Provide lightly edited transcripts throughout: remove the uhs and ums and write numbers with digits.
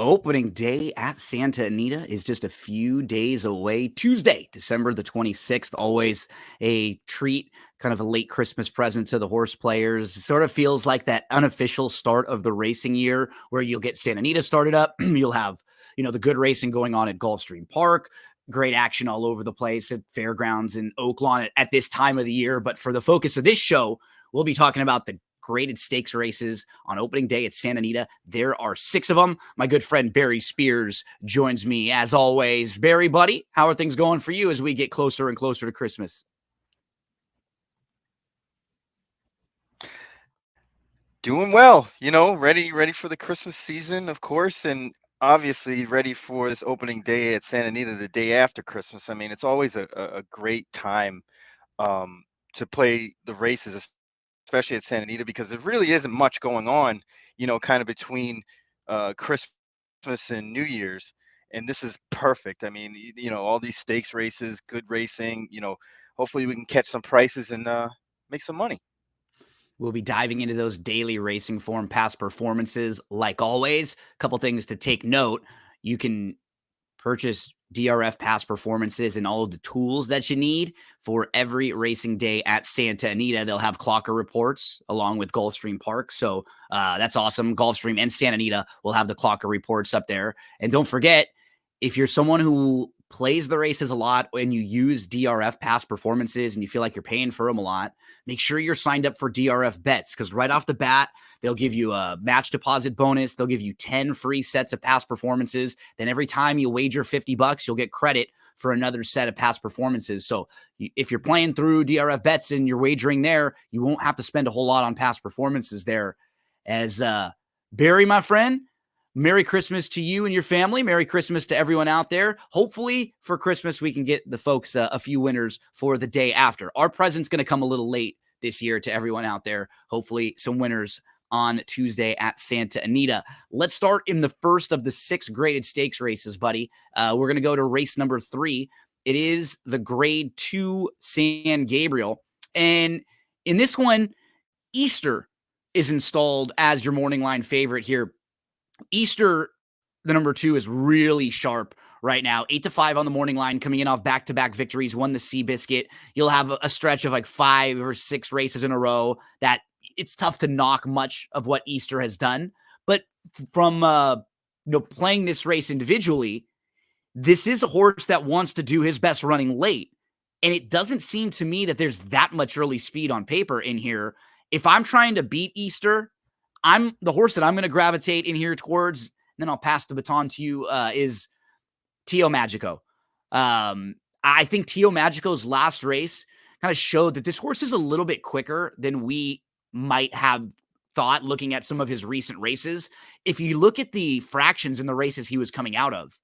Opening day at Santa Anita is just a few days away. Tuesday, December the 26th. Always a treat, kind of a late Christmas present to the horse players. It sort of feels like that unofficial start of the racing year where you'll get Santa Anita started up. You'll have, the good racing going on at Gulfstream Park. Great action all over the place at fairgrounds in Oaklawn at this time of the year. But for the focus of this show, we'll be talking about the graded stakes races on opening day at Santa Anita. There are 6 of them. My good friend Barry Spears joins me as always. Barry, buddy, how are things going for you as we get closer and closer to Christmas? Doing well, ready for the Christmas season, of course, and obviously ready for this opening day at Santa Anita the day after Christmas. I mean, it's always a great time to play the races, especially at Santa Anita, because there really isn't much going on, kind of between Christmas and New Year's. And this is perfect. I mean, all these stakes races, good racing, hopefully we can catch some prices and make some money. We'll be diving into those daily racing form past performances. Like always, a couple things to take note. You can purchase DRF past performances and all of the tools that you need for every racing day at Santa Anita. They'll have clocker reports along with Gulfstream Park. So that's awesome. Gulfstream and Santa Anita will have the clocker reports up there. And don't forget, if you're someone who plays the races a lot and you use DRF past performances and you feel like you're paying for them a lot, make sure you're signed up for DRF Bets, because right off the bat, they'll give you a match deposit bonus. They'll give you 10 free sets of past performances. Then every time you wager $50, you'll get credit for another set of past performances. So if you're playing through DRF Bets and you're wagering there, you won't have to spend a whole lot on past performances there. As Barry, my friend, Merry Christmas to you and your family. Merry Christmas to everyone out there. Hopefully for Christmas, we can get the folks a few winners for the day after. Our present's going to come a little late this year to everyone out there. Hopefully some winners on Tuesday at Santa Anita. Let's start in the first of the 6 graded stakes races, buddy. We're going to go to race number 3. It is the grade 2 San Gabriel. And in this one, Easter is installed as your morning line favorite here. Easter, the number 2, is really sharp right now. 8-5 on the morning line, coming in off back-to-back victories, won the Seabiscuit. You'll have a stretch of like 5 or 6 races in a row that it's tough to knock much of what Easter has done. But from playing this race individually, this is a horse that wants to do his best running late. And it doesn't seem to me that there's that much early speed on paper in here. If I'm trying to beat Easter, the horse that I'm going to gravitate in here towards, and then I'll pass the baton to you, is Tio Magico. I think Tio Magico's last race kind of showed that this horse is a little bit quicker than we might have thought looking at some of his recent races. If you look at the fractions in the races he was coming out of,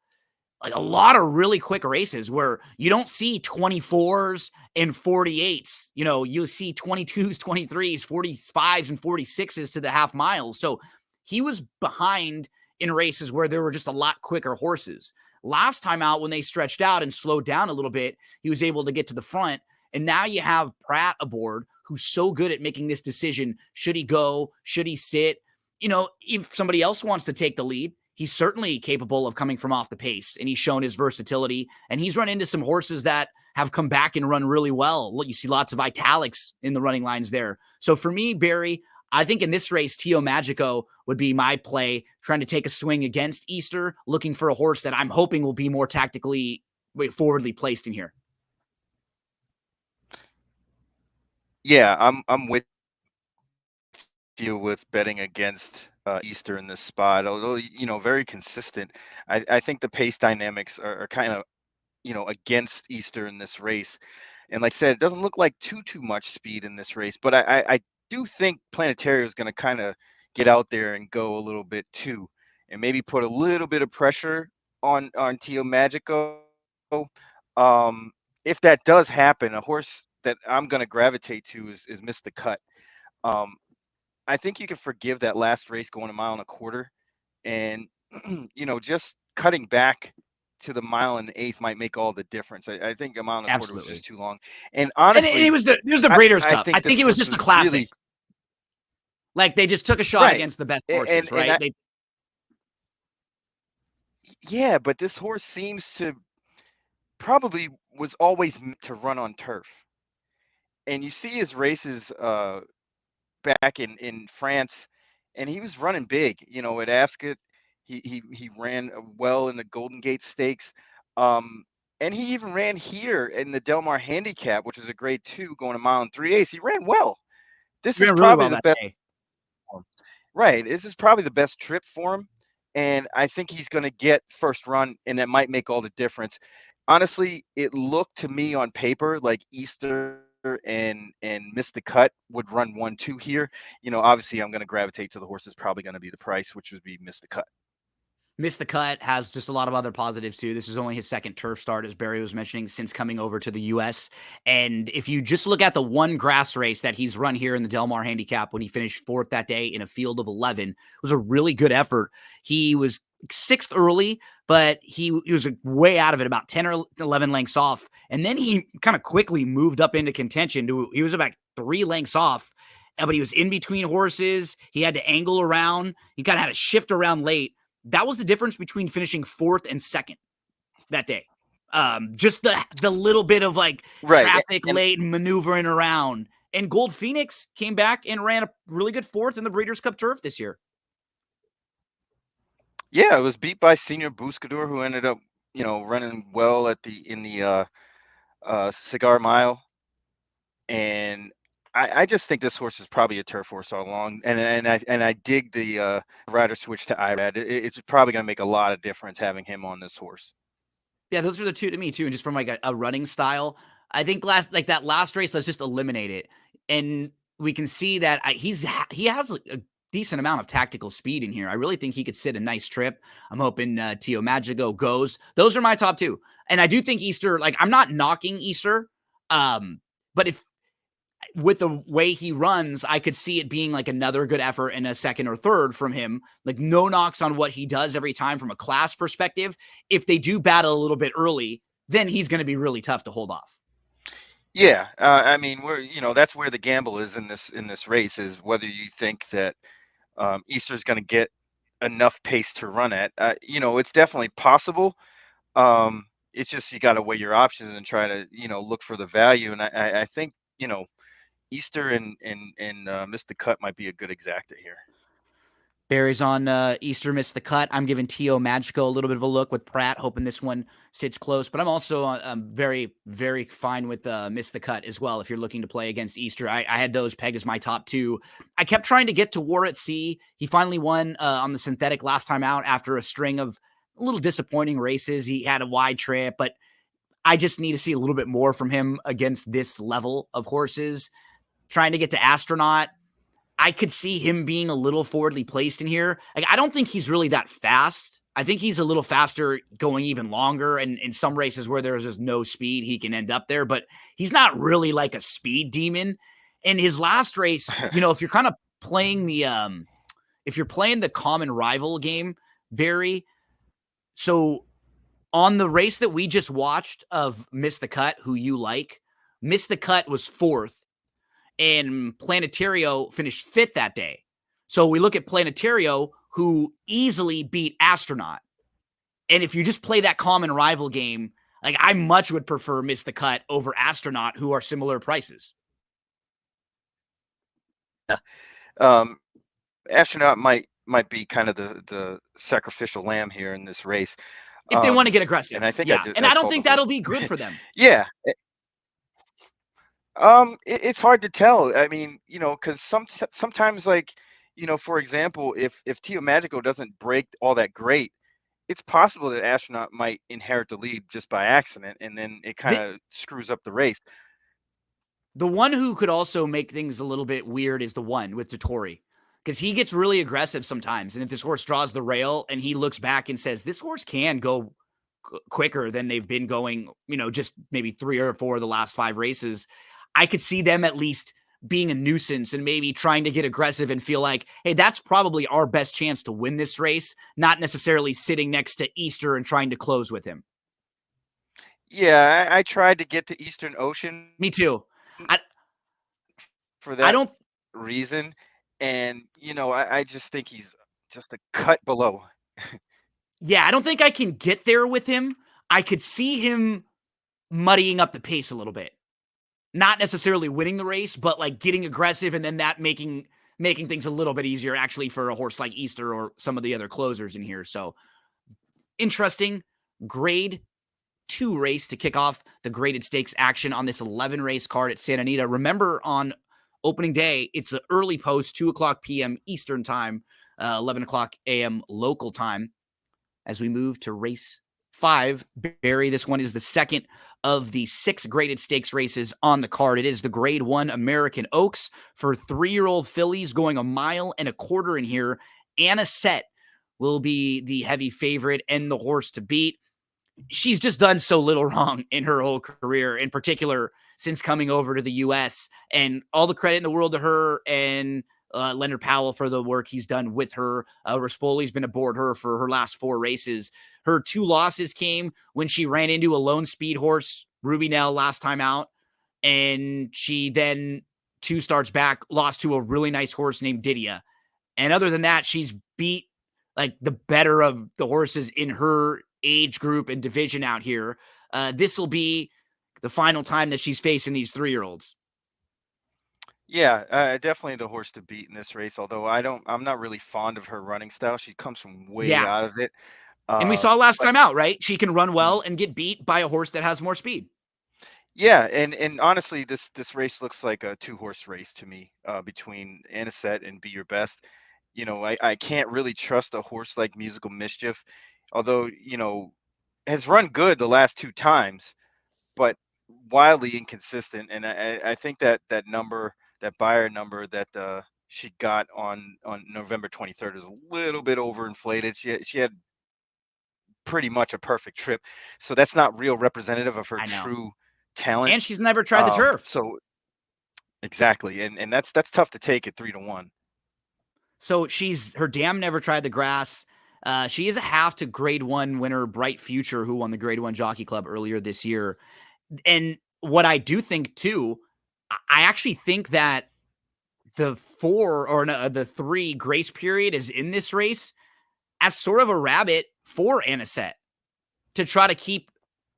like a lot of really quick races where you don't see 24s and 48s. You see 22s, 23s, 45s, and 46s to the half mile. So he was behind in races where there were just a lot quicker horses. Last time out, when they stretched out and slowed down a little bit, he was able to get to the front. And now you have Pratt aboard, who's so good at making this decision. Should he go? Should he sit? If somebody else wants to take the lead, he's certainly capable of coming from off the pace, and he's shown his versatility, and he's run into some horses that have come back and run really well. You see lots of italics in the running lines there. So for me, Barry, I think in this race, Tio Magico would be my play, trying to take a swing against Easter, looking for a horse that I'm hoping will be more tactically forwardly placed in here. Yeah, I'm with you with betting against Easter in this spot, although very consistent. I think the pace dynamics are kind of against Easter in this race, and like I said, it doesn't look like too much speed in this race, but I do think Planetario is going to kind of get out there and go a little bit too, and maybe put a little bit of pressure on Tio Magico. If that does happen, a horse that I'm going to gravitate to is Miss the Cut. I think you can forgive that last race going 1.25 miles, and just cutting back to the 1 1/8 might make all the difference. I think 1.25 miles was just too long. And honestly, and it was the Breeders' Cup. I think it was just a classic. Really, like they just took a shot against the best horses, right? Yeah, but this horse seems to probably was always meant to run on turf. And you see his races back in France, and he was running big. You know, at Ascot, he ran well in the Golden Gate Stakes, um, and he even ran here in the Del Mar Handicap, which is a Grade 2, going a mile and 3/8. He ran well. This He is ran really probably well the that best. day. Right. This is probably the best trip for him. And I think he's going to get first run, and that might make all the difference. Honestly, it looked to me on paper like Easter and Miss the Cut would run 1-2 here. You know, obviously, I'm going to gravitate to the horse that's probably going to be the price, which would be Miss the Cut. Missed the cut, has just a lot of other positives too. This is only his second turf start, as Barry was mentioning, since coming over to the US. And if you just look at the one grass race that he's run here in the Del Mar Handicap when he finished fourth that day in a field of 11, it was a really good effort. He was sixth early, but he was way out of it, about 10 or 11 lengths off. And then he kind of quickly moved up into contention. He was about 3 lengths off, but he was in between horses. He had to angle around. He kind of had to shift around late. That was the difference between finishing fourth and second that day. Just the little bit of like Right. traffic late and maneuvering around. And Gold Phoenix came back and ran a really good fourth in the Breeders' Cup Turf this year. Yeah, it was beat by Senior Buscador, who ended up, running well in the Cigar Mile. And I just think this horse is probably a turf horse all along, and I dig the rider switch to Irad. It's probably going to make a lot of difference having him on this horse. Yeah, those are the two to me too. And just from like a running style, I think that last race, let's just eliminate it, and we can see that he has a decent amount of tactical speed in here. I really think he could sit a nice trip. I'm hoping Tio Magico goes. Those are my top two, and I do think Easter. Like I'm not knocking Easter, but if with the way he runs, I could see it being like another good effort in a second or third from him. Like no knocks on what he does every time from a class perspective. If they do battle a little bit early, then he's going to be really tough to hold off. Yeah, I mean, that's where the gamble is in this race, is whether you think that Easter's going to get enough pace to run at. It's definitely possible. It's just you got to weigh your options and try to look for the value. And I think Easter and Miss the Cut might be a good exacta here. Barry's on Easter missed the cut. I'm giving Tio Magico a little bit of a look with Pratt, hoping this one sits close. But I'm also very, very fine with miss the cut as well. If you're looking to play against Easter, I had those pegged as my top two. I kept trying to get to War at Sea. He finally won on the synthetic last time out after a string of a little disappointing races. He had a wide trip, but I just need to see a little bit more from him against this level of horses. Trying to get to Astronaut, I could see him being a little forwardly placed in here. Like, I don't think he's really that fast. I think he's a little faster going even longer. And in some races where there's just no speed, he can end up there. But he's not really like a speed demon. In his last race, if you're kind of playing if you're playing the common rival game, Barry. So on the race that we just watched of Miss the Cut, who you like, Miss the Cut was fourth and Planetario finished fifth that day. So we look at Planetario, who easily beat Astronaut. And if you just play that common rival game, like I much would prefer Miss the Cut over Astronaut, who are similar prices. Astronaut might be kind of the sacrificial lamb here in this race. If they want to get aggressive. And I think yeah. And I I don't called think the that'll be good for them. Yeah. It's hard to tell. I mean, because sometimes, like, for example, if Tio Magico doesn't break all that great, it's possible that Astronaut might inherit the lead just by accident, and then it kind of screws up the race. The one who could also make things a little bit weird is the one with Dottori, because he gets really aggressive sometimes. And if this horse draws the rail and he looks back and says, this horse can go quicker than they've been going, just maybe 3 or 4 of the last 5 races, I could see them at least being a nuisance and maybe trying to get aggressive and feel like, hey, that's probably our best chance to win this race, not necessarily sitting next to Easter and trying to close with him. Yeah, I tried to get to Eastern Ocean. Me too. For that reason, and I just think he's just a cut below. Yeah, I don't think I can get there with him. I could see him muddying up the pace a little bit. Not necessarily winning the race, but like getting aggressive and then that making things a little bit easier actually for a horse like Easter or some of the other closers in here. So interesting grade 2 race to kick off the graded stakes action on this 11 race card at Santa Anita. Remember, on opening day, it's an early post, 2 o'clock p.m. Eastern time, 11 o'clock a.m. local time. As we move to race 5, Barry, this one is the second of the 6 graded stakes races on the card. It is the grade 1 American Oaks for 3-year-old fillies going 1.25 miles in here. Anna Set will be the heavy favorite and the horse to beat. She's just done so little wrong in her whole career, in particular since coming over to the U.S. And all the credit in the world to her and Leonard Powell for the work he's done with her. Rispoli's been aboard her for her last 4 races. Her 2 losses came when she ran into a lone speed horse, Ruby Nell, last time out. And she then 2 starts back, lost to a really nice horse named Didia. And other than that, she's beat like the better of the horses in her age group and division out here. This will be the final time that she's facing these 3-year-olds. Yeah, definitely the horse to beat in this race. Although I'm not really fond of her running style. She comes from way Yeah. out of it. And we saw last But time out, right? She can run mm, well and get beat by a horse that has more speed. yeah, and honestly, this race looks like a 2-horse race to me, between Anisette and Be Your Best. I can't really trust a horse like Musical Mischief, although has run good the last 2 times, but wildly inconsistent. And I think that number, that buyer number that she got on November 23rd is a little bit overinflated. She had pretty much a perfect trip, so that's not real representative of her I know. true talent. And she's never tried the turf. So exactly, and that's tough to take at 3-1. So her dam never tried the grass. She is a half to grade 1 winner, Bright Future, who won the grade 1 Jockey Club earlier this year. And what I do think too, I actually think that the 4 or no, the 3 grace period is in this race as sort of a rabbit for Anisette to try to keep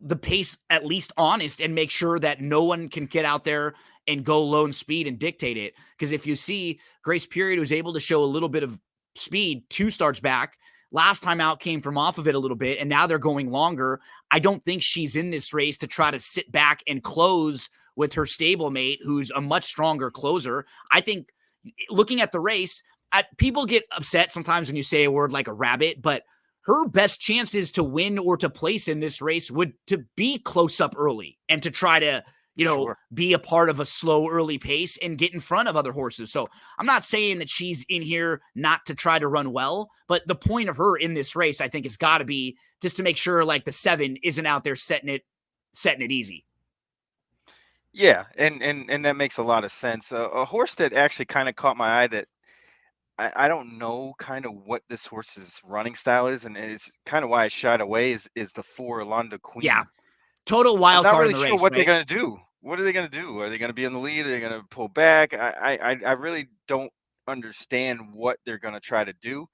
the pace at least honest and make sure that no one can get out there and go lone speed and dictate it. Because if you see, Grace Period was able to show a little bit of speed 2 starts back. Last time out came from off of it a little bit, and now they're going longer. I don't think she's in this race to try to sit back and close with her stablemate, who's a much stronger closer. I think looking at the race, people get upset sometimes when you say a word like a rabbit, but her best chances to win or to place in this race would to be close up early and to try to, Sure. be a part of a slow early pace and get in front of other horses. So I'm not saying that she's in here not to try to run well, but the point of her in this race, I think, has got to be just to make sure like the 7 isn't out there setting it easy. Yeah, and that makes a lot of sense. A horse that actually kind of caught my eye, that I don't know kind of what this horse's running style is, and it's kind of why I shied away, is the 4 Alonda Yeah. Queen. Total I'm wild not card in really the sure race, what they're right? gonna do. What are they gonna do? Are they gonna be in the lead? Are they gonna pull back? I really don't understand what they're gonna try to do.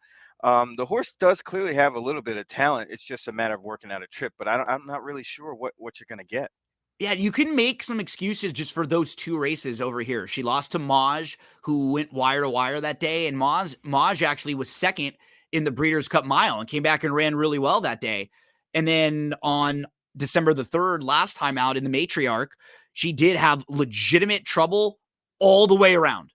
The horse does clearly have a little bit of talent. It's just a matter of working out a trip, but I'm not really sure what you're gonna get. Yeah, you can make some excuses just for those 2 races over here. She lost to Maj, who went wire to wire that day, and Maj actually was second in the Breeders' Cup Mile and came back and ran really well that day. And then on December the 3rd, last time out in the Matriarch, she did have legitimate trouble all the way around.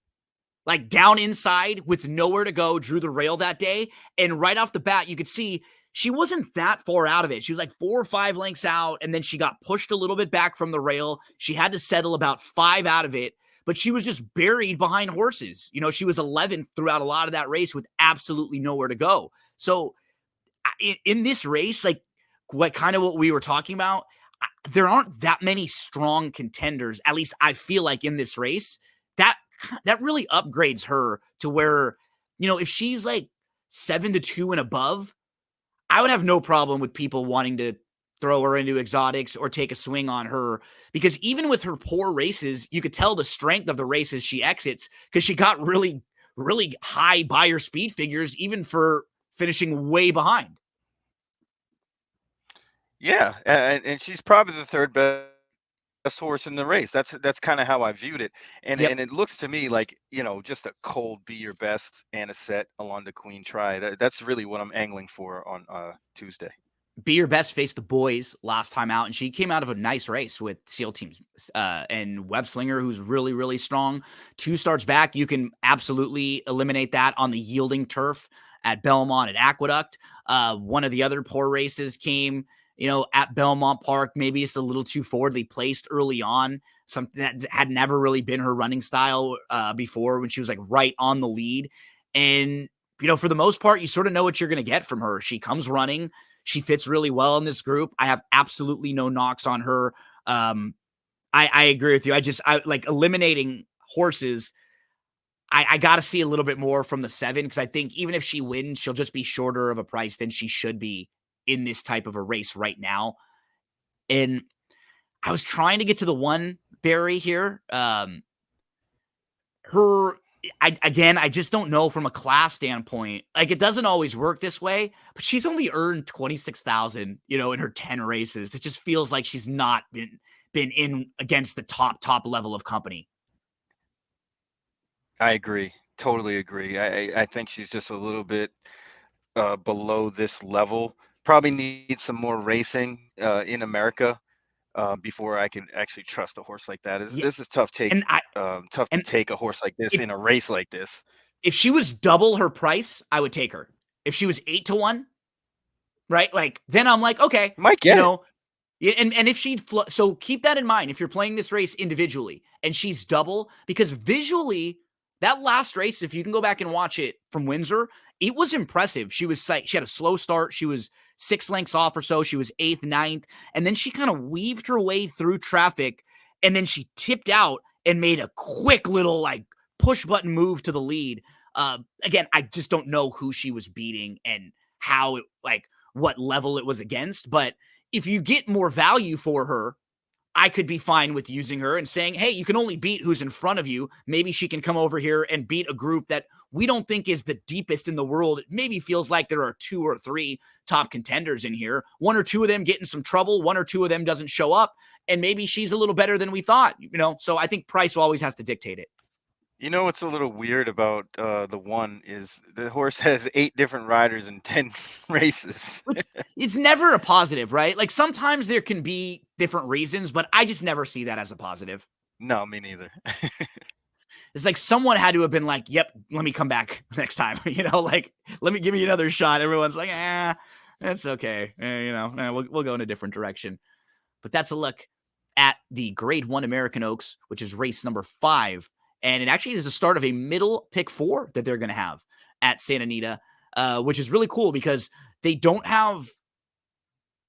Like down inside with nowhere to go, drew the rail that day. And right off the bat, you could see she wasn't that far out of it. She was like 4 or 5 lengths out, and then she got pushed a little bit back from the rail. She had to settle about 5 out of it, but she was just buried behind horses. She was 11th throughout a lot of that race with absolutely nowhere to go. So in this race, like what we were talking about, there aren't that many strong contenders. At least I feel like in this race that really upgrades her to where, if she's like 7-2 and above, I would have no problem with people wanting to throw her into exotics or take a swing on her, because even with her poor races, you could tell the strength of the races she exits, because she got really, really high buyer speed figures, even for finishing way behind. Yeah, and she's probably the third best horse in the race. That's kind of how I viewed it, Yep. and it looks to me like just a cold be your best and a set along the Queen try. That's really what I'm angling for on Tuesday. Be Your Best faced the boys last time out, and she came out of a nice race with SEAL teams and Web Slinger, who's really, really strong. 2 starts back, you can absolutely eliminate that on the yielding turf at Belmont and Aqueduct. One of the other poor races came, at Belmont Park. Maybe it's a little too forwardly placed early on, something that had never really been her running style before, when she was like right on the lead. And, for the most part, you sort of know what you're going to get from her. She comes running. She fits really well in this group. I have absolutely no knocks on her. I agree with you. I like eliminating horses. I got to see a little bit more from the 7, because I think even if she wins, she'll just be shorter of a price than she should be in this type of a race right now. And I was trying to get to the 1 Barry here. Her I just don't know from a class standpoint. Like, it doesn't always work this way, but she's only earned 26,000, in her 10 races. It just feels like she's not been in against the top level of company. I agree, totally agree. I think she's just a little bit below this level. Probably needs some more racing in America before I can actually trust a horse like that. Yeah, This is tough take and I tough to and take a horse like this if in a race like this. if she was double her price, I would take her. If she was 8 to 1, right? Like, then I'm like, okay, You might you get it. know, yeah, and if so keep that in mind if you're playing this race individually and she's double, because visually that last race, if you can go back and watch it from Windsor, it was impressive. She had a slow start. She was 6 lengths off or so. She was eighth, ninth, and then she kind of weaved her way through traffic, and then she tipped out and made a quick little like push button move to the lead. Again, I just don't know who she was beating and how it like what level it was against, but if you get more value for her, I could be fine with using her and saying, hey, you can only beat who's in front of you. Maybe she can come over here and beat a group that we don't think is the deepest in the world. It maybe feels like there are 2 or 3 top contenders in here. 1 or 2 of them get in some trouble. 1 or 2 of them doesn't show up. And maybe she's a little better than we thought, So I think price always has to dictate it. You know what's a little weird about the 1 is the horse has 8 different riders in 10 races. Which it's never a positive, right? Like, sometimes there can be different reasons, but I just never see that as a positive. No, me neither. It's like someone had to have been like, yep, let me come back next time. Like, let me give me another shot. Everyone's like, that's okay. We'll go in a different direction. But that's a look at the Grade 1 American Oaks, which is race number 5. And it actually is the start of a middle pick 4 that they're going to have at Santa Anita, which is really cool because they don't have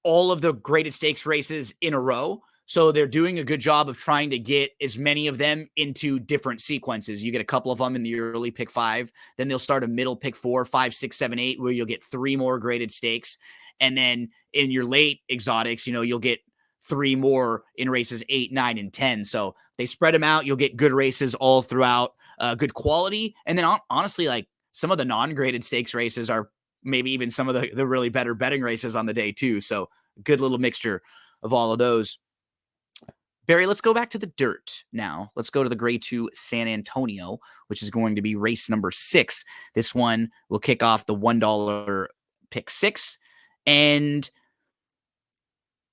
all of the graded stakes races in a row. So they're doing a good job of trying to get as many of them into different sequences. You get a couple of them in the early pick 5, then they'll start a middle pick 4, 5, 6, 7, 8, where you'll get 3 more graded stakes. And then in your late exotics, you'll get 3 more in races 8, 9, and 10. So they spread them out. You'll get good races all throughout, good quality. And then honestly, like some of the non-graded stakes races are maybe even some of the really better betting races on the day too. So good little mixture of all of those. Barry, let's go back to the dirt now. Let's go to the Grade 2 San Antonio, which is going to be race number 6. This one will kick off the $1 pick 6. And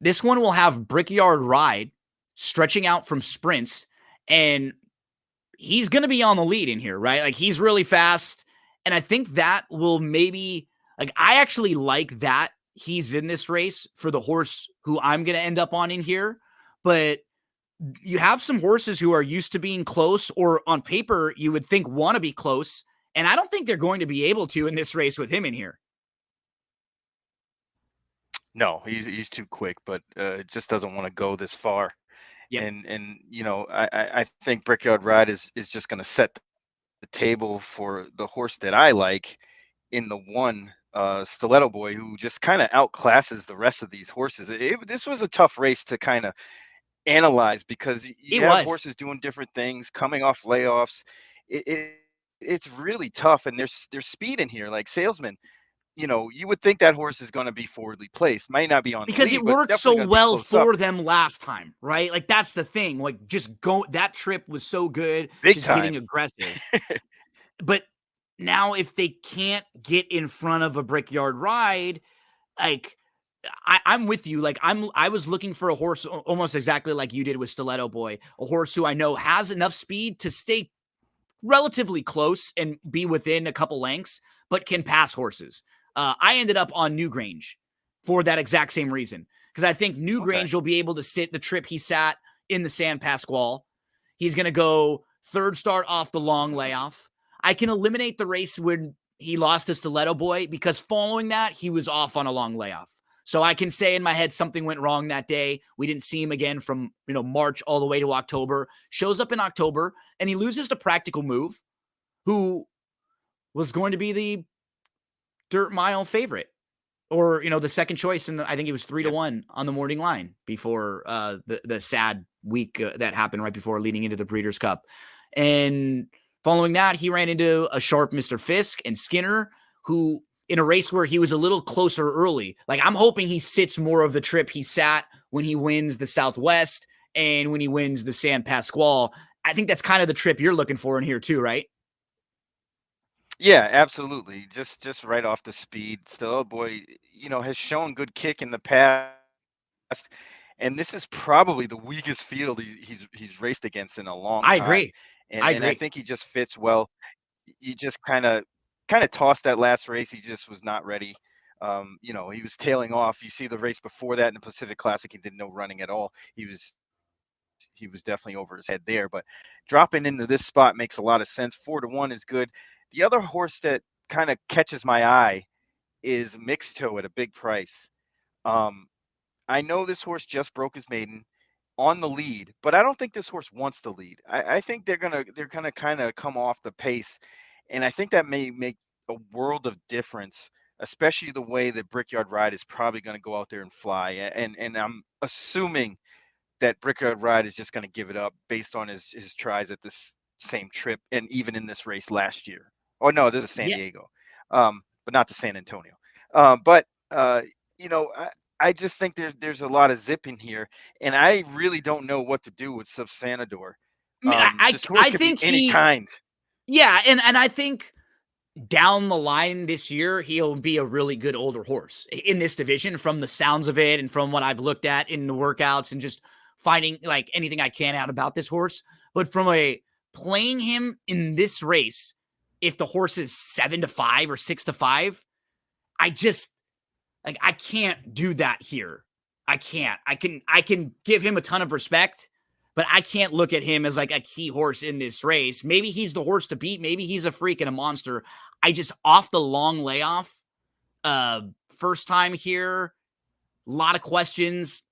this one will have Brickyard Ride stretching out from sprints. And he's going to be on the lead in here, right? Like, he's really fast. And I think that will maybe, like, I actually like that he's in this race for the horse who I'm going to end up on in here. But you have some horses who are used to being close, or on paper you would think want to be close, and I don't think they're going to be able to in this race with him in here. No, he's too quick, but it just doesn't want to go this far. Yep. And I think Brickyard Ride is just going to set the table for the horse that I like in the 1, Stiletto Boy, who just kind of outclasses the rest of these horses. This was a tough race to kind of analyze because It you have was. horses doing different things, coming off layoffs. It's really tough, and there's speed in here. Like Salesman, you would think that horse is going to be forwardly placed. Might not be on the because lead, it but worked so definitely going to be well close up. for them last time, right? Like that's the thing. Like just go that trip was so good, Big just time. getting aggressive. But now if they can't get in front of a Brickyard Ride, like I'm with you. Like I was looking for a horse almost exactly like you did with Stiletto Boy, a horse who I know has enough speed to stay relatively close and be within a couple lengths, but can pass horses. I ended up on Newgrange for that exact same reason, because I think Okay. Newgrange will be able to sit the trip he sat in the San Pasquale. He's going to go third start off the long layoff. I can eliminate the race when he lost to Stiletto Boy, because following that, he was off on a long layoff. So I can say in my head something went wrong that day. We didn't see him again from March all the way to October. Shows up in October and he loses to Practical Move, who was going to be the dirt mile favorite, or the second choice. And I think it was 3-1 on the morning line before the sad week that happened right before leading into the Breeders' Cup. And following that, he ran into a sharp Mr. Fisk and Skinner, who in a race where he was a little closer early. Like I'm hoping he sits more of the trip he sat when he wins the Southwest and when he wins the San Pasquale. I think that's kind of the trip you're looking for in here too, right? Yeah, absolutely. Just right off the speed. Stiletto Boy, has shown good kick in the past, and this is probably the weakest field he's raced against in a long I time. agree. And I and I agree. think he just fits well. He just kind of tossed that last race. He just was not ready. He was tailing off. You see the race before that in the Pacific Classic, he did no running at all. He was definitely over his head there. But dropping into this spot makes a lot of sense. 4-1 is good. The other horse that kind of catches my eye is Mixto at a big price. Um, I know this horse just broke his maiden on the lead, but I don't think this horse wants the lead. I think they're gonna kind of come off the pace, and I think that may make a world of difference, especially the way that Brickyard Ride is probably going to go out there and fly. And I'm assuming that Brickyard Ride is just going to give it up based on his tries at this same trip and even in this race last year. Oh no, this is San Yeah. Diego, but not to San Antonio. But you know, I just think there's a lot of zip in here, and I really don't know what to do with Subsanador. I mean, This horse I could be think any kind. yeah, and I think down the line this year, he'll be a really good older horse in this division from the sounds of it and from what I've looked at in the workouts and just finding like anything I can out about this horse. But from playing him in this race, if the horse is 7-5 or 6-5, I just like I can't do that here. I can't. I can give him a ton of respect, but I can't look at him as like a key horse in this race. Maybe he's the horse to beat. Maybe he's a freak and a monster. I just off the long layoff, first time here, a lot of questions.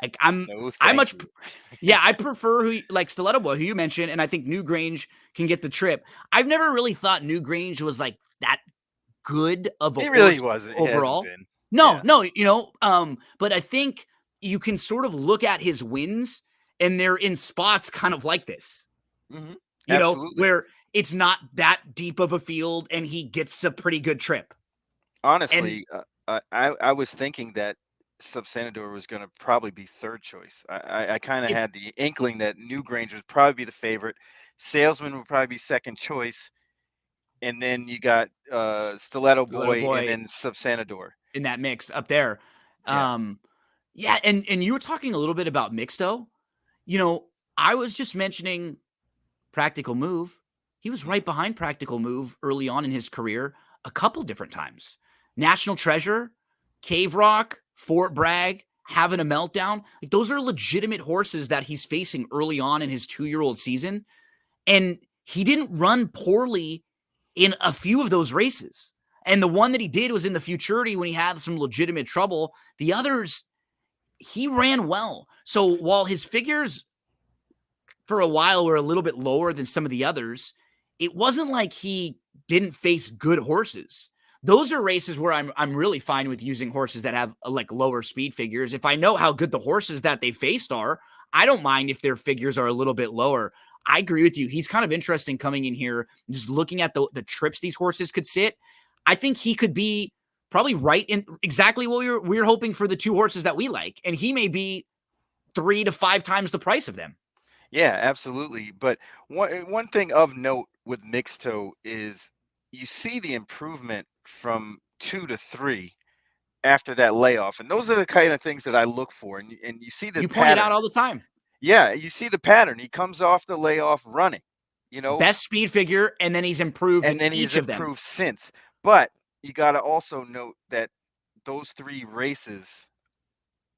Like No, I thank much you. yeah, I prefer who like Stiletto Boy, who you mentioned, and I think Newgrange can get the trip. I've never really thought Newgrange was like that good of a It really horse wasn't. It hasn't overall. been. No, Yeah. no, but I think you can sort of look at his wins and they're in spots kind of like this, Hmm. Absolutely. where it's not that deep of a field and he gets a pretty good trip. And Honestly, I was thinking that Subsanador was going to probably be third choice. I kind of if had the inkling that Newgrange would probably be the favorite. Salesman would probably be second choice, and then you got Stiletto Stiletto Boy and Boy then Subsanador. in that mix up there. Yeah. Yeah, and you were talking a little bit about Mixto. I was just mentioning Practical Move. He was Mhm. right behind Practical Move early on in his career a couple different times. National Treasure, Cave Rock, Fort Bragg, having a meltdown. Like those are legitimate horses that he's facing early on in his 2-year-old season. And he didn't run poorly in a few of those races. And the one that he did was in the Futurity when he had some legitimate trouble. The others, he ran well. So while his figures for a while were a little bit lower than some of the others, it wasn't like he didn't face good horses. Those are races where I'm really fine with using horses that have like lower speed figures. If I know how good the horses that they faced are, I don't mind if their figures are a little bit lower. I agree with you. He's kind of interesting coming in here, just looking at the trips these horses could sit. I think he could be probably right in exactly what we're hoping for the two horses that we like. And he may be 3 to 5 times the price of them. Yeah, absolutely. But one thing of note with Mixto is you see the improvement from 2 to 3 after that layoff, and those are the kind of things that I look for, and you see the You point it out pattern. all the time. Yeah, you see the pattern. He comes off the layoff running, you know, Best speed figure, and then he's improved and in then he's each of them. improved since. But you got to also note that those 3 races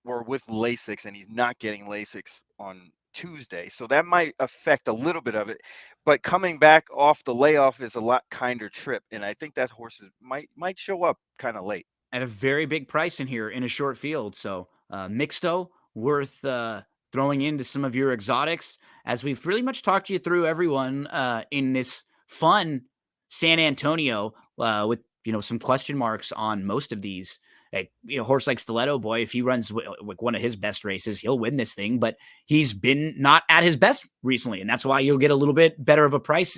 were with Lasix, and he's not getting Lasix on Tuesday. So that might affect a little bit of it. But coming back off the layoff is a lot kinder trip. And I think that horse might show up kind of late. At a very big price in here in a short field. So Mixto, worth throwing into some of your exotics, as we've pretty much talked you through everyone in this fun San Antonio with some question marks on most of these. Horse like Stiletto Boy, if he runs like one of his best races, he'll win this thing. But he's been not at his best recently, and that's why you'll get a little bit better of a price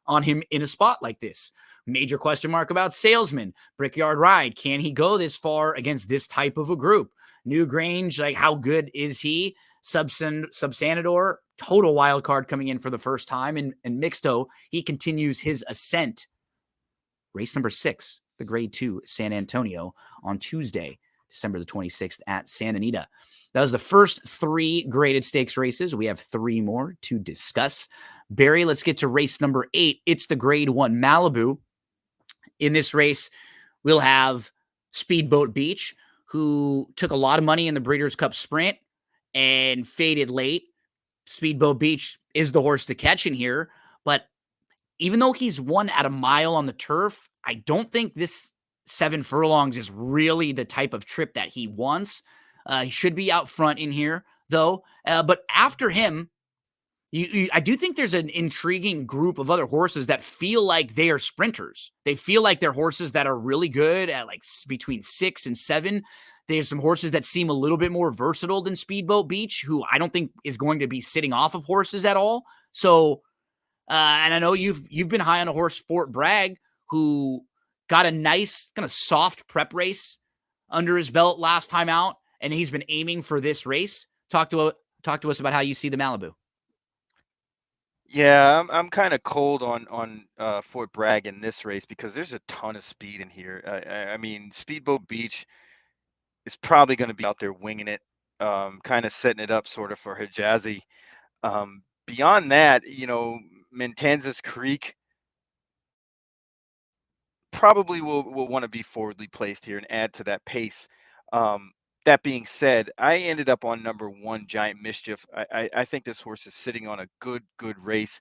on him in a spot like this. Major question mark about Salesman, Brickyard Ride. Can he go this far against this type of a group? New Grange, like how good is he? Subsanador, total wild card coming in for the first time. And Mixto, he continues his ascent. Race number 6, the grade 2 San Antonio on Tuesday, December the 26th at Santa Anita. That was the first 3 graded stakes races. We have 3 more to discuss. Barry, let's get to race number 8. It's the grade 1 Malibu. In this race, we'll have Speedboat Beach, who took a lot of money in the Breeders' Cup Sprint and faded late. Speedboat Beach is the horse to catch in here, but even though he's won at a mile on the turf, I don't think this 7 furlongs is really the type of trip that he wants. He should be out front in here, though. But after him, I do think there's an intriguing group of other horses that feel like they are sprinters. They feel like they're horses that are really good at like between 6 and 7. There's some horses that seem a little bit more versatile than Speedboat Beach, who I don't think is going to be sitting off of horses at all. So, and I know you've been high on a horse, Fort Bragg, who got a nice kind of soft prep race under his belt last time out, and he's been aiming for this race. Talk to us about how you see the Malibu. Yeah, I'm kind of cold on Fort Bragg in this race because there's a ton of speed in here. I mean, Speedboat Beach is probably going to be out there winging it, kind of setting it up sort of for Hijazi. Beyond that, Matanzas Creek probably will want to be forwardly placed here and add to that pace. That being said, I ended up on number 1, Giant Mischief. I think this horse is sitting on a good race.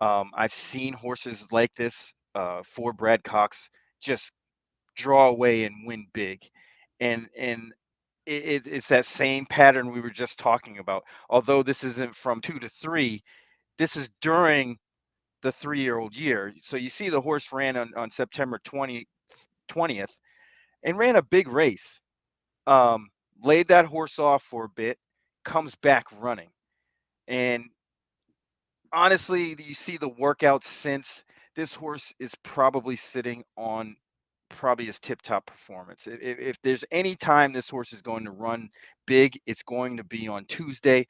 I've seen horses like this for Brad Cox just draw away and win big, and it's that same pattern we were just talking about. Although this isn't from 2 to 3, this is during the 3-year-old year. So you see the horse ran on September 20th and ran a big race. Laid that horse off for a bit, comes back running. And honestly, you see the workout since, this horse is probably sitting on probably his tip-top performance. If there's any time this horse is going to run big, it's going to be on Tuesday.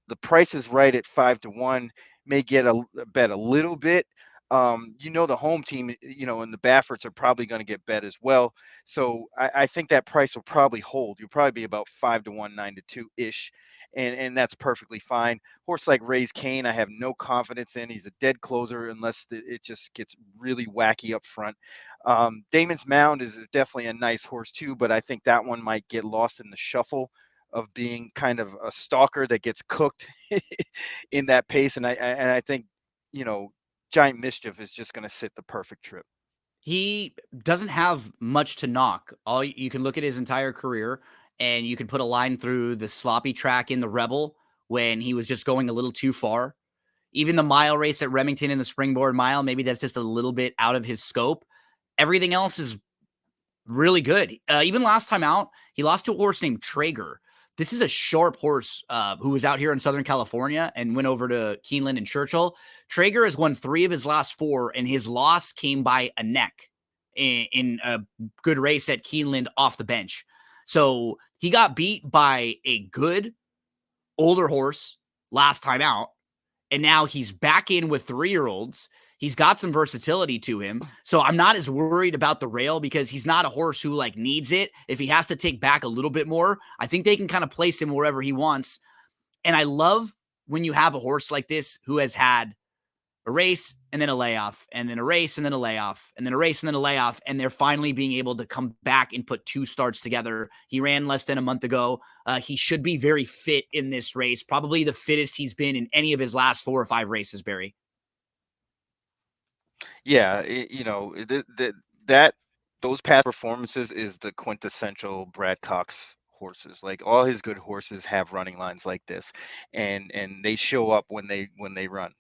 The price is right at 5-1. May get a bet a little bit. The home team, and the Bafferts are probably going to get bet as well. So I think that price will probably hold. You'll probably be about 5-1, 9-2 ish. And that's perfectly fine. Horse like Ray's Kane, I have no confidence in. He's a dead closer unless it just gets really wacky up front. Damon's Mound is definitely a nice horse too, but I think that one might get lost in the shuffle of being kind of a stalker that gets cooked in that pace. And I think, Giant Mischief is just going to sit the perfect trip. He doesn't have much to knock. All you can look at his entire career, and you can put a line through the sloppy track in the Rebel when he was just going a little too far. Even the mile race at Remington in the Springboard Mile, maybe that's just a little bit out of his scope. Everything else is really good. Even last time out, he lost to a horse named Traeger. This is a sharp horse who was out here in Southern California and went over to Keeneland and Churchill. Traeger has won 3 of his last 4, and his loss came by a neck. in a good race at Keeneland off the bench. So he got beat by a good older horse last time out, and now he's back in with 3-year-olds. He's got some versatility to him. So I'm not as worried about the rail because he's not a horse who like needs it. If he has to take back a little bit more, I think they can kind of place him wherever he wants. And I love when you have a horse like this who has had a race and then a layoff and then a race and then a layoff and then a race and then a layoff. And they're finally being able to come back and put 2 starts together. He ran less than a month ago. He should be very fit in this race, probably the fittest he's been in any of his last 4 or 5 races, Barry. Yeah, that those past performances is the quintessential Brad Cox horses. Like all his good horses have running lines like this, and they show up when they run.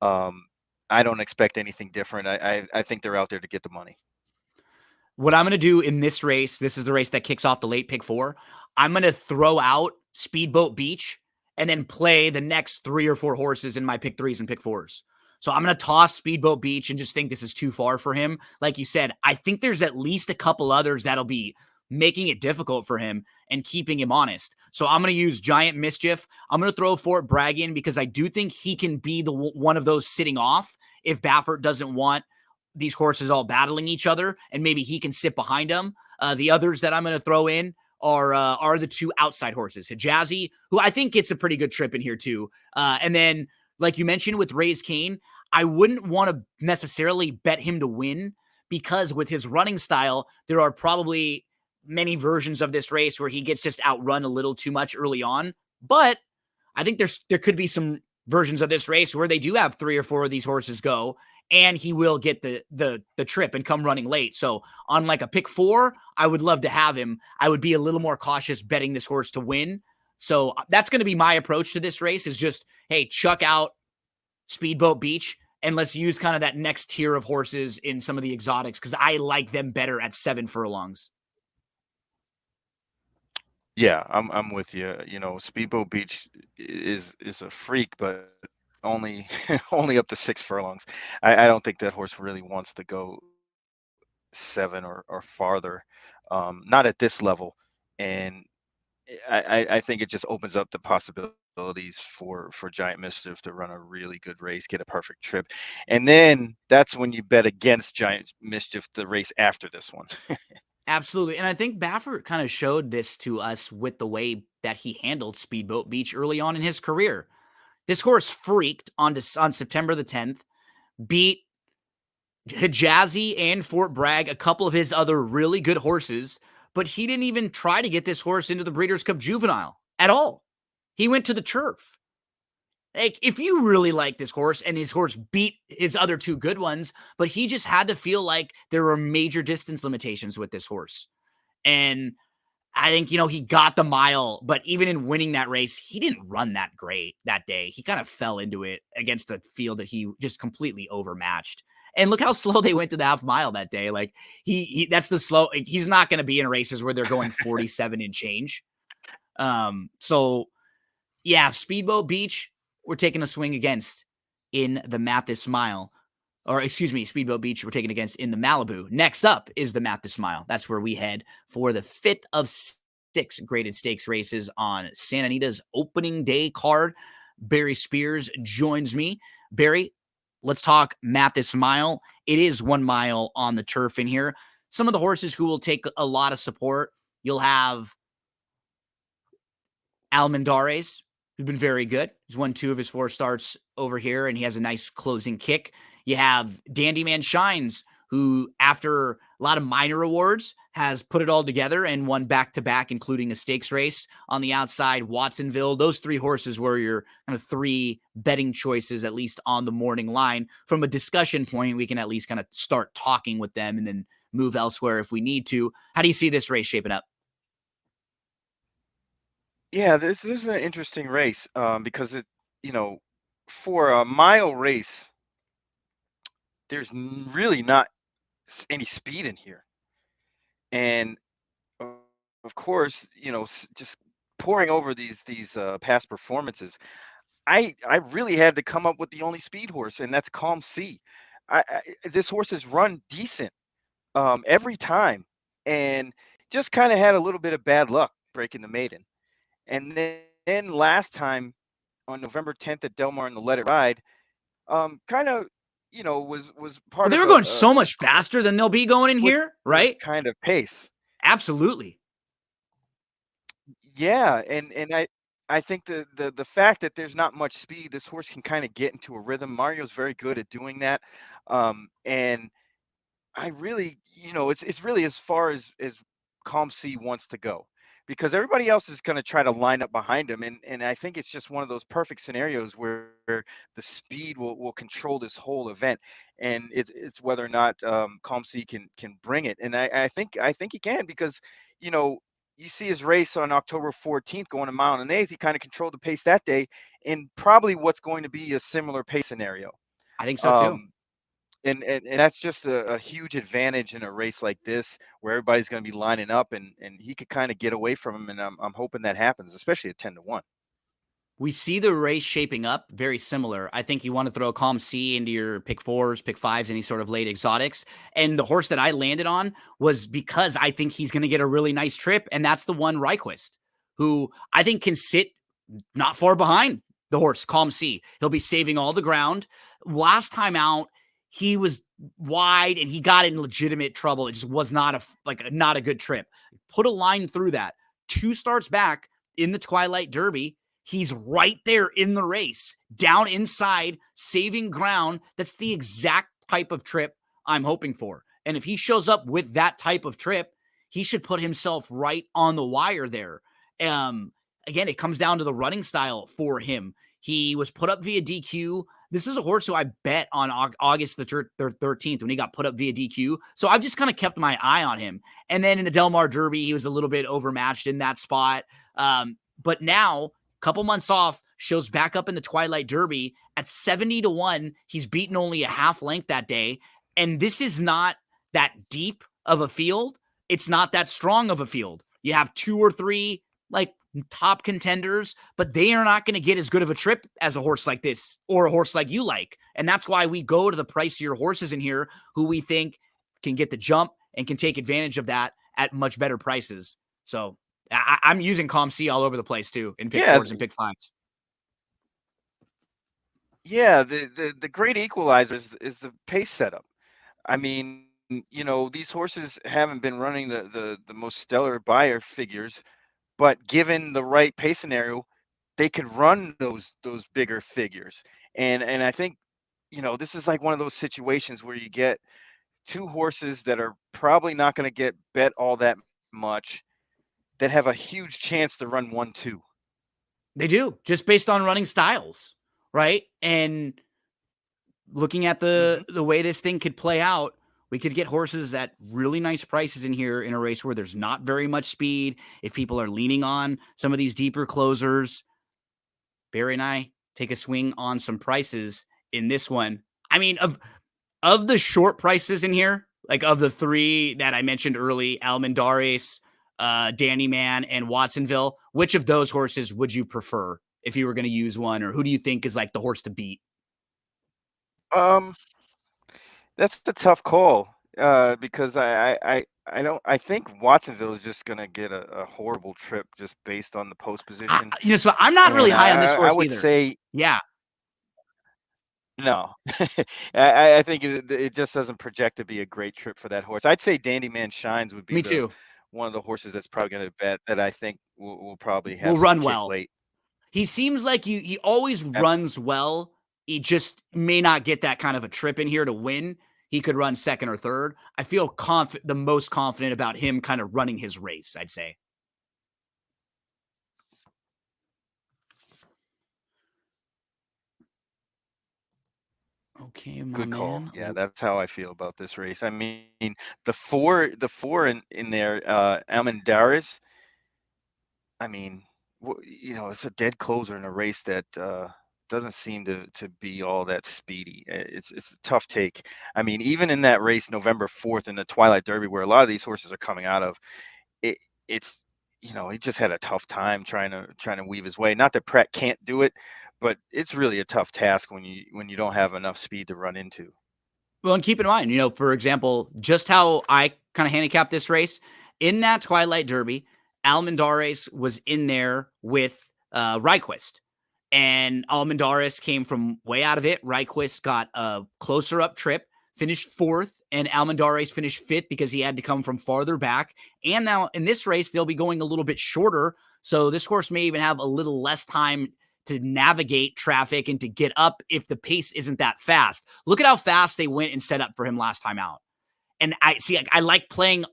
Um, I don't expect anything different. I think they're out there to get the money. What I'm going to do in this race, this is the race that kicks off the late pick 4. I'm going to throw out Speedboat Beach and then play the next 3 or 4 horses in my pick 3s and pick 4s. So I'm going to toss Speedboat Beach and just think this is too far for him. Like you said, I think there's at least a couple others that'll be making it difficult for him and keeping him honest. So I'm going to use Giant Mischief. I'm going to throw Fort Bragg in because I do think he can be the one of those sitting off if Baffert doesn't want these horses all battling each other, and maybe he can sit behind them. The others that I'm going to throw in are the 2 outside horses, Hijazi, who I think gets a pretty good trip in here too. And then, like you mentioned with Raise Cane, I wouldn't want to necessarily bet him to win because with his running style, there are probably many versions of this race where he gets just outrun a little too much early on. But I think there could be some versions of this race where they do have 3 or 4 of these horses go, and he will get the trip and come running late. So on like a pick 4, I would love to have him. I would be a little more cautious betting this horse to win. So that's going to be my approach to this race is just, hey, chuck out Speedboat Beach and let's use kind of that next tier of horses in some of the exotics because I like them better at 7 furlongs. Yeah, I'm with you. Speedboat Beach is a freak, but only only up to 6 furlongs. I don't think that horse really wants to go 7 or farther, not at this level. And I think it just opens up the possibilities for Giant Mischief to run a really good race, get a perfect trip, and then that's when you bet against Giant Mischief the race after this one. Absolutely. And I think Baffert kind of showed this to us with the way that he handled Speedboat Beach early on in his career. This horse freaked on September the 10th, beat Hijazi and Fort Bragg, a couple of his other really good horses, but he didn't even try to get this horse into the Breeders' Cup Juvenile at all. He went to the turf. Like, if you really like this horse and his horse beat his other 2 good ones, but he just had to feel like there were major distance limitations with this horse. And I think, he got the mile, but even in winning that race, he didn't run that great that day. He kind of fell into it against a field that he just completely overmatched. And look how slow they went to the half mile that day. Like he that's the slow. He's not going to be in races where they're going 47 and change. So yeah, Speedboat Beach, we're taking a swing against in the Mathis Mile. Or excuse me, Speedboat Beach, we're taking against in the Malibu. Next up is the Mathis Mile. That's where we head for the 5th of 6 graded stakes races on Santa Anita's opening day card. Barry Spears joins me. Barry, let's talk Mathis Mile. It is 1 mile on the turf in here. Some of the horses who will take a lot of support. You'll have Almendares, who's been very good. He's won 2 of his 4 starts over here, and he has a nice closing kick. You have Dandy Man Shines, who, after a lot of minor awards, has put it all together and won back-to-back, including a stakes race on the outside. Watsonville, those 3 horses were your kind of 3 betting choices, at least on the morning line. From a discussion point, we can at least kind of start talking with them and then move elsewhere if we need to. How do you see this race shaping up? Yeah, this is an interesting race because for a mile race, there's really not any speed in here, and o- of course, just pouring over these past performances, I really had to come up with the only speed horse, and that's Calm Sea. This horse has run decent, every time, and just kind of had a little bit of bad luck breaking the maiden. And then last time on November 10th at Del Mar in the Let It Ride, kind of, was Well, part they of were going so much faster than they'll be going in here, similar right? kind of pace. Absolutely. Yeah, and I think the fact that there's not much speed, this horse can kind of get into a rhythm. Mario's very good at doing that, and I really, it's really as far as Calm Sea wants to go, because everybody else is going to try to line up behind him, and I think it's just one of those perfect scenarios where the speed will control this whole event, and it's whether or not Calm Sea can bring it, and I think he can, because you know you see his race on October 14th going a mile and an eighth. He kind of controlled the pace that day, in probably what's going to be a similar pace scenario. I think so too. Um, and that's just a huge advantage in a race like this, where everybody's going to be lining up, and he could kind of get away from him, and I'm hoping that happens, especially at 10-1. We see the race shaping up very similar. I think you want to throw Calm Sea into your pick fours, pick fives, any sort of late exotics. And the horse that I landed on was because I think he's going to get a really nice trip. And that's the one Reichwist, who I think can sit not far behind the horse, Calm Sea. He'll be saving all the ground. Last time out, he was wide and he got in legitimate trouble. It just was not a good trip. Put a line through that. 2 starts back in the Twilight Derby, he's right there in the race, down inside, saving ground. That's the exact type of trip I'm hoping for. And if he shows up with that type of trip, he should put himself right on the wire there. Again, it comes down to the running style for him. He was put up via DQ. This is a horse who I bet on August the 13th when he got put up via DQ. So I've just kind of kept my eye on him. And then in the Del Mar Derby, he was a little bit overmatched in that spot. But now, couple months off, shows back up in the Twilight Derby at 70-1. He's beaten only a half length that day. And this is not that deep of a field. It's not that strong of a field. You have 2 or 3 like top contenders, but they are not going to get as good of a trip as a horse like this or a horse like you like. And that's why we go to the pricier horses in here who we think can get the jump and can take advantage of that at much better prices. So I'm using Calm Sea all over the place too in pick Yeah, fours and pick fives. yeah. The great equalizer is the pace setup. I mean, these horses haven't been running the most stellar buyer figures, but given the right pace scenario, they could run those bigger figures. And I think, this is like one of those situations where you get 2 horses that are probably not going to get bet all that much, that have a huge chance to run 1-2. They do, just based on running styles, right? And looking at Hmm. the way this thing could play out, we could get horses at really nice prices in here in a race where there's not very much speed. If people are leaning on some of these deeper closers, Barry and I take a swing on some prices in this one. I mean, of the short prices in here, like of the 3 that I mentioned early, Almendares, Danny Man, and Watsonville, which of those horses would you prefer if you were going to use one, or who do you think is like the horse to beat? Um, that's a tough call, because I think Watsonville is just going to get a horrible trip just based on the post position, So I'm not really and high on this I horse would either. say Yeah, no. I think it just doesn't project to be a great trip for that horse. I'd say Dandy Man Shines would be me the too. one of the horses that's probably going to bet, that I think will probably Will have some run kick well. late. He seems like he always Absolutely. runs well. He just may not get that kind of a trip in here to win. He could run second or third. I feel the most confident about him kind of running his race, I'd say. Okay, my Good call. man. Yeah, that's how I feel about this race. I mean, the four in there, Almendares. I mean, it's a dead closer in a race that doesn't seem to be all that speedy. It's a tough take. I mean, even in that race, November 4th in the Twilight Derby, where a lot of these horses are coming out of, it it's he just had a tough time trying to weave his way. Not that Pratt can't do it, but it's really a tough task when you don't have enough speed to run into. Well, and keep in mind, for example, just how I kind of handicapped this race in that Twilight Derby, Almendares was in there with Ryquist. And Almendares came from way out of it. Ryquist got a closer up trip, finished fourth, and Almendares finished fifth because he had to come from farther back. And now in this race, they'll be going a little bit shorter. So this horse may even have a little less time to navigate traffic and to get up if the pace isn't that fast. Look at how fast they went and set up for him last time out. And I like playing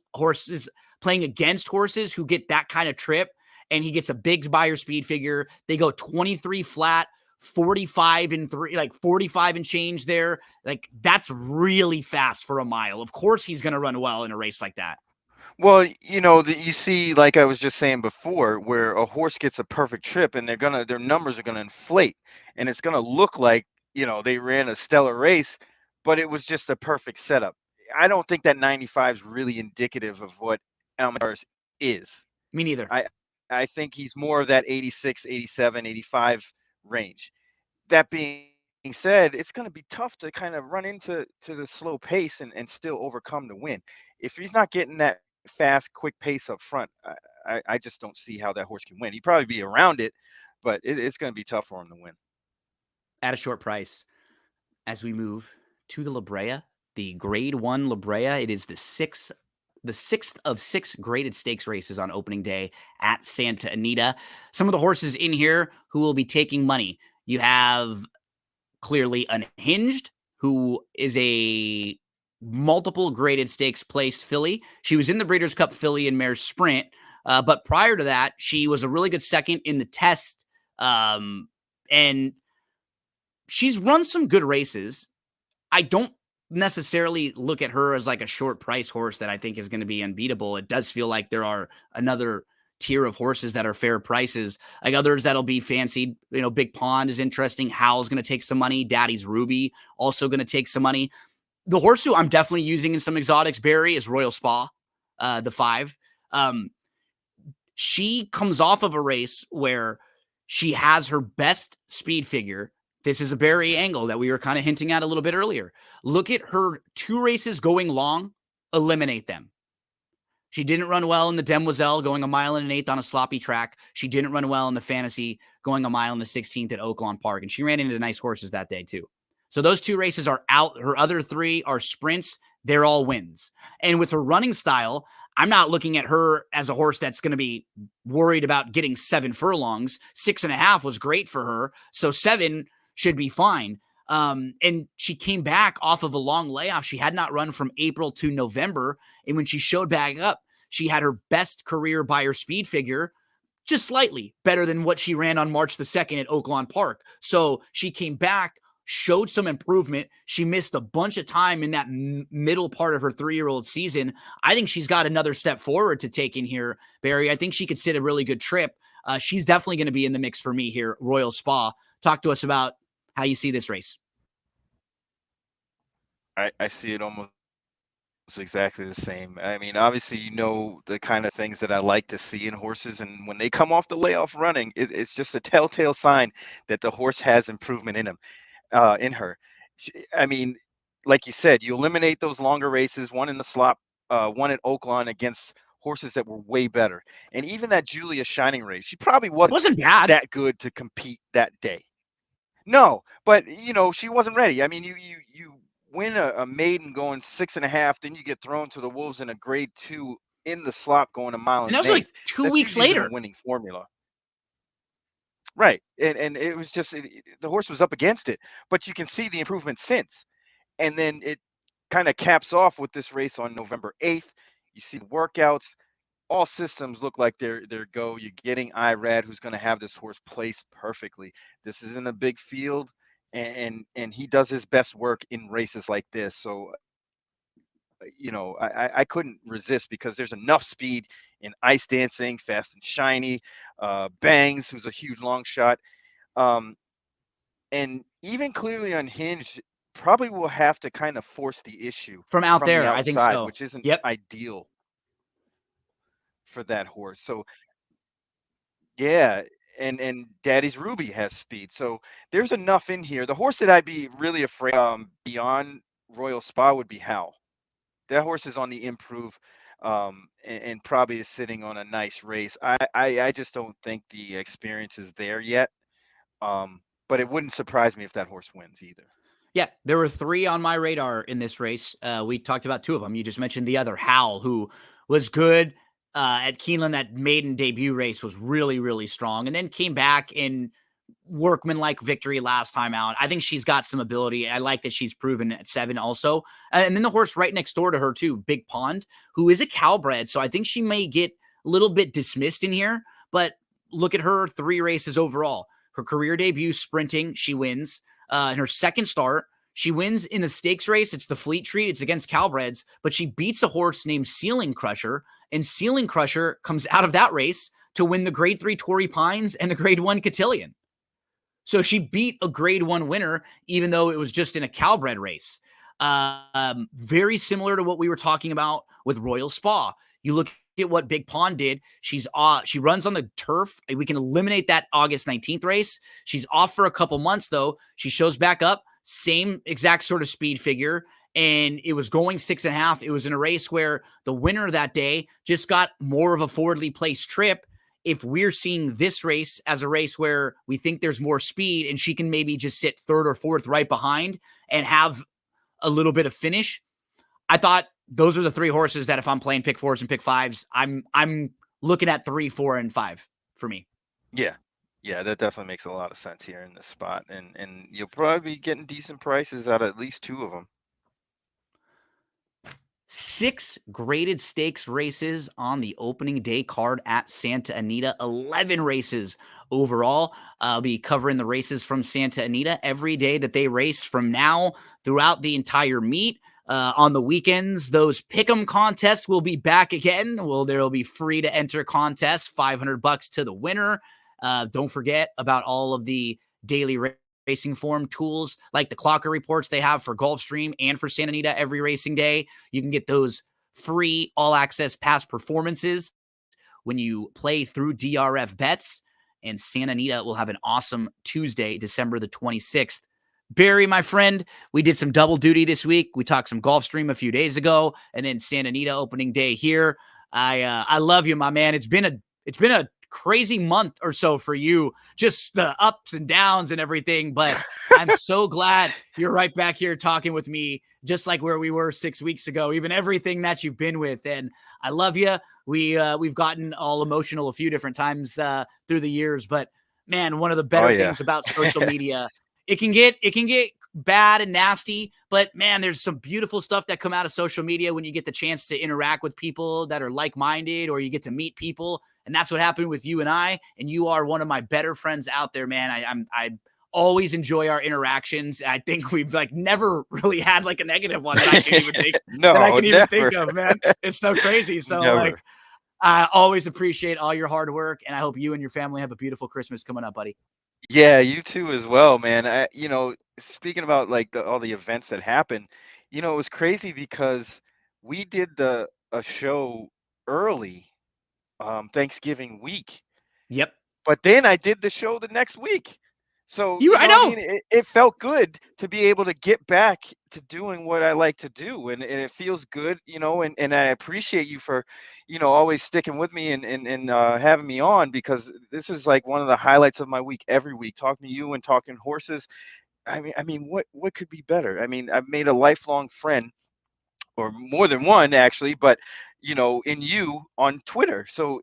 against horses who get that kind of trip, and he gets a big buyer speed figure. They go 23 flat, 45 and 3, like 45 and change there. Like, that's really fast for a mile. Of course he's going to run well in a race like that. Well, you see, like I was just saying before, where a horse gets a perfect trip and their numbers are gonna inflate, and it's gonna look like, they ran a stellar race, but it was just a perfect setup. I don't think that 95 is really indicative of what Almendares is. Me neither. I I think he's more of that 86, 87, 85 range. That being said, it's going to be tough to kind of run into the slow pace and still overcome the win. If he's not getting that fast, quick pace up front, I just don't see how that horse can win. He'd probably be around it, but it's going to be tough for him to win. At a short price, as we move to the La Brea, the Grade 1 La Brea, it is the sixth of six graded stakes races on opening day at Santa Anita. Some of the horses in here who will be taking money. You have clearly Unhinged, who is a multiple graded stakes placed filly. She was in the Breeders' Cup filly and Mare's Sprint, but prior to that, she was a really good second in the test, and she's run some good races. I don't necessarily look at her as like a short price horse that I think is going to be unbeatable. It does feel like there are another tier of horses that are fair prices, like others that'll be fancied. Big Pond is interesting. Howl's going to take some money. Daddy's Ruby also going to take some money. The horse who I'm definitely using in some exotics, Barry, is Royal Spa, the 5. She comes off of a race where she has her best speed figure. This is a Barry angle that we were kind of hinting at a little bit earlier. Look at her 2 races going long, eliminate them. She didn't run well in the Demoiselle, going a mile and an eighth on a sloppy track. She didn't run well in the Fantasy, going a mile and the 16th at Oaklawn Park. And she ran into nice horses that day too. So those 2 races are out. Her other 3 are sprints. They're all wins. And with her running style, I'm not looking at her as a horse that's going to be worried about getting 7 furlongs. 6.5 was great for her. So 7 should be fine. And she came back off of a long layoff. She had not run from April to November. And when she showed back up, she had her best career by her speed figure, just slightly better than what she ran on March the 2nd at Oaklawn Park. So she came back, showed some improvement. She missed a bunch of time in that middle part of her 3-year-old season. I think she's got another step forward to take in here, Barry. I think she could sit a really good trip. She's definitely going to be in the mix for me here, Royal Spa. Talk to us about how you see this race. I see it almost exactly the same. I mean, obviously, the kind of things that I like to see in horses, and when they come off the layoff running, it's just a telltale sign that the horse has improvement in him, in her. I mean, like you said, you eliminate those longer races, one in the slop, one at Oaklawn against horses that were way better, and even that Julia Shining race, she probably It wasn't wasn't bad. that good to compete that day. No, but she wasn't ready. I mean, you win a maiden going 6.5, then you get thrown to the wolves in a grade 2 in the slop going a mile And and that an was like eighth. 2 That's weeks usually been a later. winning formula, right? And it was just the horse was up against it, but you can see the improvement since. And then it kind of caps off with this race on November 8th. You see the workouts, all systems look like they're go. You're getting Irad, who's going to have this horse placed perfectly. This isn't a big field, and he does his best work in races like this. So, I couldn't resist because there's enough speed in Ice Dancing, Fast and Shiny, Bangs, who's a huge long shot, um, and even Clearly Unhinged probably will have to kind of force the issue From out from the there, I think outside, so. which isn't Yep. ideal for that horse. So yeah, and Daddy's Ruby has speed. So there's enough in here. The horse that I'd be really afraid beyond Royal Spa would be Hal. That horse is on the improve, and probably is sitting on a nice race. I just don't think the experience is there yet. But it wouldn't surprise me if that horse wins either. Yeah, there were 3 on my radar in this race. We talked about 2 of them. You just mentioned the other, Hal, who was good at Keeneland. That maiden debut race was really, really strong, and then came back in workman-like victory last time out. I think she's got some ability. I like that she's proven at 7 also. And then the horse right next door to her too, Big Pond, who is a Calbred, so I think she may get a little bit dismissed in here, but look at her 3 races overall. Her career debut sprinting, she wins. In her second start, she wins in the stakes race. It's the Fleet Treat. It's against Calbreds, but she beats a horse named Ceiling Crusher, and Ceiling Crusher comes out of that race to win the Grade 3 Torrey Pines and the Grade 1 Cotillion. So she beat a Grade 1 winner, even though it was just in a Calbred race. Very similar to what we were talking about with Royal Spa. You look at what Big Pond did. She runs on the turf. We can eliminate that August 19th race. She's off for a couple months, though. She shows back up, same exact sort of speed figure, and it was going 6.5. It was in a race where the winner that day just got more of a forwardly placed trip. If we're seeing this race as a race where we think there's more speed and she can maybe just sit 3rd or 4th right behind and have a little bit of finish, I thought those are the 3 horses that if I'm playing pick 4s and pick 5s, I'm looking at 3, 4, and 5 for me. Yeah. Yeah, that definitely makes a lot of sense here in this spot. And you'll probably be getting decent prices out of at least 2 of them. 6 graded stakes races on the opening day card at Santa Anita, 11 races overall. I'll be covering the races from Santa Anita every day that they race from now throughout the entire meet. On the weekends, those pick'em contests will be back again. Well, there will be free to enter contests, $500 to the winner. Don't forget about all of the daily racing form tools like the clocker reports they have for Gulfstream and for Santa Anita every racing day. You can get those free all access past performances when you play through DRF Bets, and Santa Anita will have an awesome Tuesday, December the 26th. Barry, my friend, we did some double duty this week. We talked some Gulfstream a few days ago, and then Santa Anita opening day here. I love you, my man. It's been a crazy month or so for you, just the ups and downs and everything, but I'm so glad you're right back here talking with me, just like where we were 6 weeks ago, even everything that you've been with. And I love you. We've gotten all emotional a few different times through the years, but man, one of the better things about social media, it can get bad and nasty, but man, there's some beautiful stuff that come out of social media when you get the chance to interact with people that are like-minded, or you get to meet people. And that's what happened with you and I. And you are one of my better friends out there, man. I always enjoy our interactions. I think we've never really had a negative one that I can even think even think of, man. It's so crazy. So I always appreciate all your hard work, and I hope you and your family have a beautiful Christmas coming up, buddy. Yeah, you too as well, man. Speaking about all the events that happened, it was crazy because we did a show early, Thanksgiving week. Yep. But then I did the show the next week. So, I know. what I mean? It felt good to be able to get back to doing what I like to do. And it feels good, and I appreciate you for, always sticking with me and having me on, because this is one of the highlights of my week every week, talking to you and talking horses. I mean, what could be better? I mean, I've made a lifelong friend, or more than one actually, but in you on Twitter. So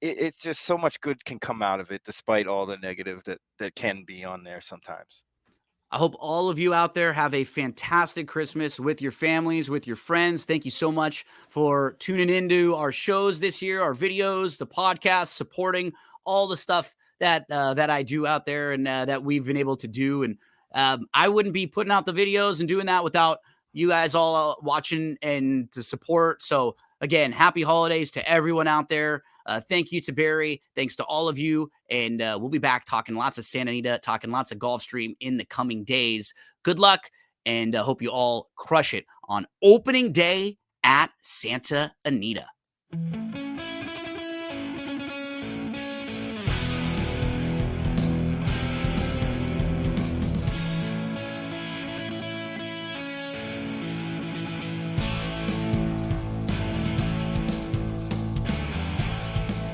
it's just so much good can come out of it, despite all the negative that can be on there sometimes. I hope all of you out there have a fantastic Christmas with your families, with your friends. Thank you so much for tuning into our shows this year, our videos, the podcast, supporting all the stuff that I do out there, and that we've been able to do. And I wouldn't be putting out the videos and doing that without you guys all watching and to support. So again, happy holidays to everyone out there. Thank you to Barry. Thanks to all of you. And we'll be back talking lots of Santa Anita, talking lots of Gulfstream in the coming days. Good luck, and hope you all crush it on opening day at Santa Anita.